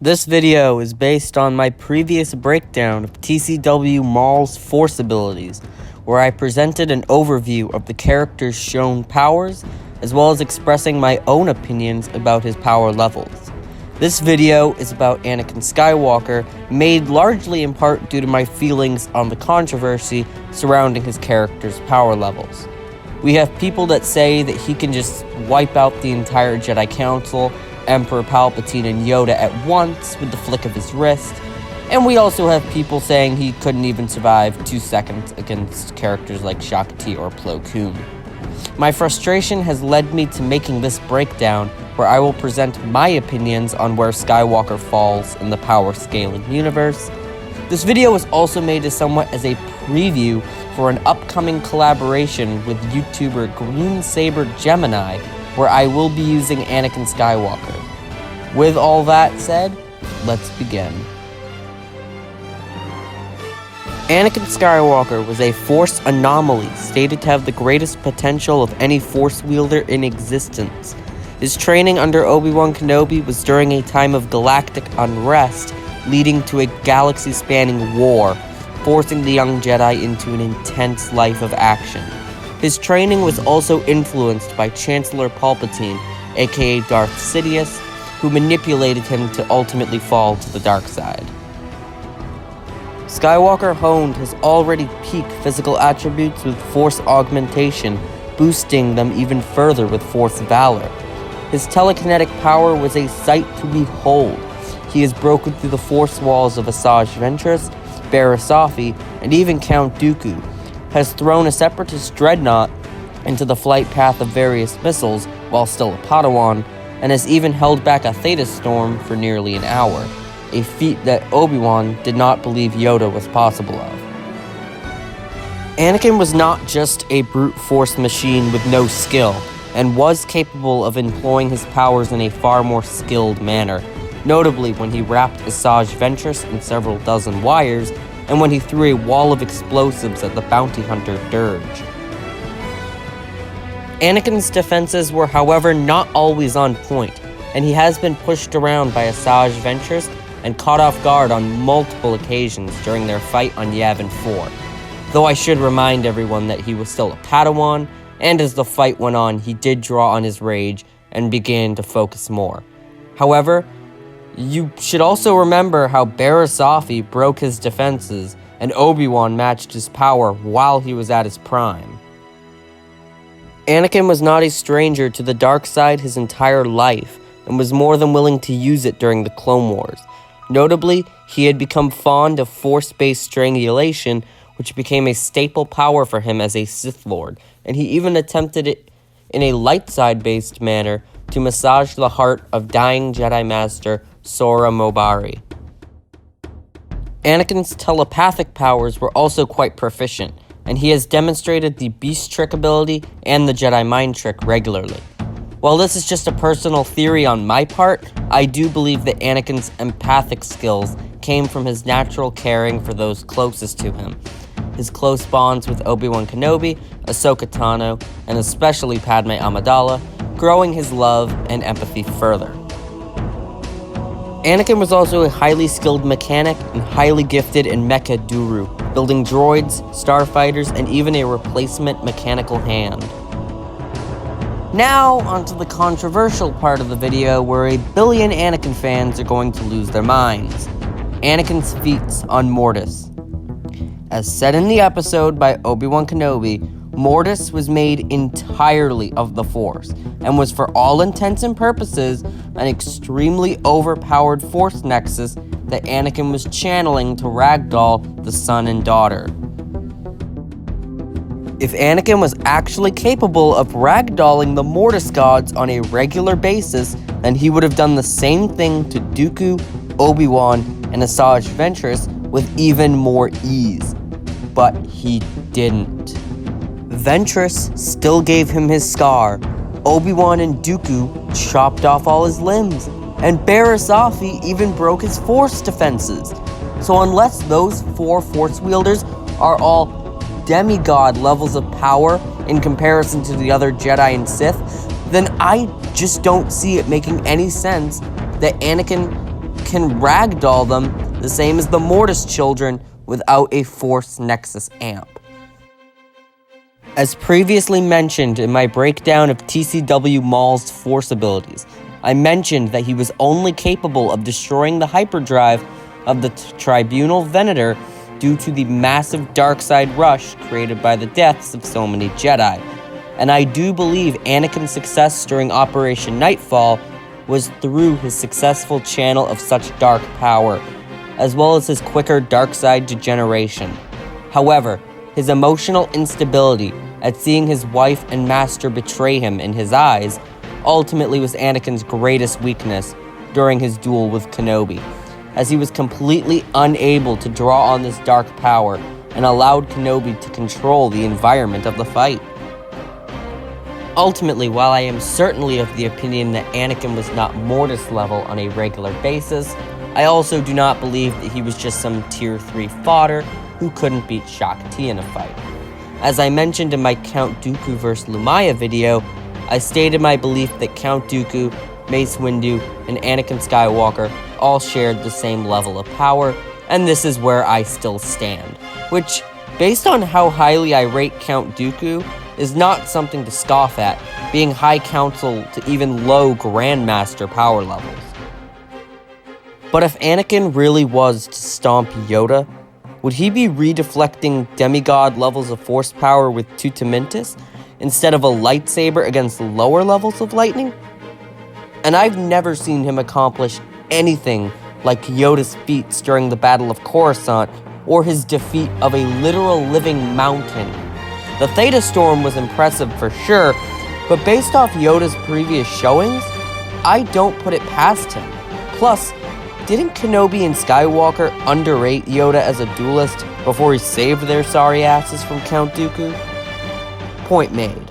This video is based on my previous breakdown of TCW Maul's Force abilities, where I presented an overview of the character's shown powers, as well as expressing my own opinions about his power levels. This video is about Anakin Skywalker, made largely in part due to my feelings on the controversy surrounding his character's power levels. We have people that say that he can just wipe out the entire Jedi Council, Emperor Palpatine and Yoda at once with the flick of his wrist, and we also have people saying he couldn't even survive 2 seconds against characters like Shaka T or Plo Koon. My frustration has led me to making this breakdown where I will present my opinions on where Skywalker falls in the power scaling universe. This video was also made as somewhat as a preview for an upcoming collaboration with YouTuber Green Saber Gemini, where I will be using Anakin Skywalker. With all that said, let's begin. Anakin Skywalker was a Force anomaly stated to have the greatest potential of any Force wielder in existence. His training under Obi-Wan Kenobi was during a time of galactic unrest, leading to a galaxy-spanning war, forcing the young Jedi into an intense life of action. His training was also influenced by Chancellor Palpatine, aka Darth Sidious, who manipulated him to ultimately fall to the dark side. Skywalker honed his already peak physical attributes with Force augmentation, boosting them even further with Force valor. His telekinetic power was a sight to behold. He has broken through the Force walls of Asajj Ventress, Barriss Offee, and even Count Dooku, has thrown a Separatist dreadnought into the flight path of various missiles while still a Padawan, and has even held back a Theta Storm for nearly an hour, a feat that Obi-Wan did not believe Yoda was possible of. Anakin was not just a brute force machine with no skill, and was capable of employing his powers in a far more skilled manner, notably when he wrapped Asajj Ventress in several dozen wires, and when he threw a wall of explosives at the bounty hunter Dirge. Anakin's defenses were, however, not always on point, and he has been pushed around by Asajj Ventress and caught off guard on multiple occasions during their fight on Yavin 4. Though I should remind everyone that he was still a Padawan, and as the fight went on, he did draw on his rage and began to focus more. However, you should also remember how Barriss Offee broke his defenses and Obi-Wan matched his power while he was at his prime. Anakin was not a stranger to the dark side his entire life and was more than willing to use it during the Clone Wars. Notably, he had become fond of Force-based strangulation, which became a staple power for him as a Sith Lord, and he even attempted it in a light side-based manner to massage the heart of dying Jedi Master Sora Mobari. Anakin's telepathic powers were also quite proficient, and he has demonstrated the Beast Trick ability and the Jedi Mind Trick regularly. While this is just a personal theory on my part, I do believe that Anakin's empathic skills came from his natural caring for those closest to him, his close bonds with Obi-Wan Kenobi, Ahsoka Tano, and especially Padme Amidala, growing his love and empathy further. Anakin was also a highly skilled mechanic and highly gifted in Mecha Duru, building droids, starfighters, and even a replacement mechanical hand. Now, onto the controversial part of the video where a billion Anakin fans are going to lose their minds. Anakin's feats on Mortis. As said in the episode by Obi-Wan Kenobi, Mortis was made entirely of the Force, and was for all intents and purposes an extremely overpowered Force nexus that Anakin was channeling to ragdoll the son and daughter. If Anakin was actually capable of ragdolling the Mortis gods on a regular basis, then he would have done the same thing to Dooku, Obi-Wan, and Asajj Ventress with even more ease. But he didn't. Ventress still gave him his scar, Obi-Wan and Dooku chopped off all his limbs, and Barriss Offee even broke his Force defenses. So unless those 4 Force wielders are all demigod levels of power in comparison to the other Jedi and Sith, then I just don't see it making any sense that Anakin can ragdoll them the same as the Mortis children without a Force Nexus amp. As previously mentioned in my breakdown of TCW Maul's Force abilities, I mentioned that he was only capable of destroying the hyperdrive of the Tribunal Venator due to the massive dark side rush created by the deaths of so many Jedi. And I do believe Anakin's success during Operation Nightfall was through his successful channel of such dark power, as well as his quicker dark side degeneration. However, his emotional instability at seeing his wife and master betray him in his eyes ultimately was Anakin's greatest weakness during his duel with Kenobi, as he was completely unable to draw on this dark power and allowed Kenobi to control the environment of the fight. Ultimately, while I am certainly of the opinion that Anakin was not Mortis level on a regular basis, I also do not believe that he was just some tier 3 fodder who couldn't beat Shaak Ti in a fight. As I mentioned in my Count Dooku vs. Lumaya video, I stated my belief that Count Dooku, Mace Windu, and Anakin Skywalker all shared the same level of power, and this is where I still stand. Which, based on how highly I rate Count Dooku, is not something to scoff at, being High Council to even low Grandmaster power levels. But if Anakin really was to stomp Yoda, would he be redeflecting demigod levels of force power with Tutamintis instead of a lightsaber against lower levels of lightning? And I've never seen him accomplish anything like Yoda's feats during the Battle of Coruscant or his defeat of a literal living mountain. The Theta Storm was impressive for sure, but based off Yoda's previous showings, I don't put it past him. Plus, didn't Kenobi and Skywalker underrate Yoda as a duelist before he saved their sorry asses from Count Dooku? Point made.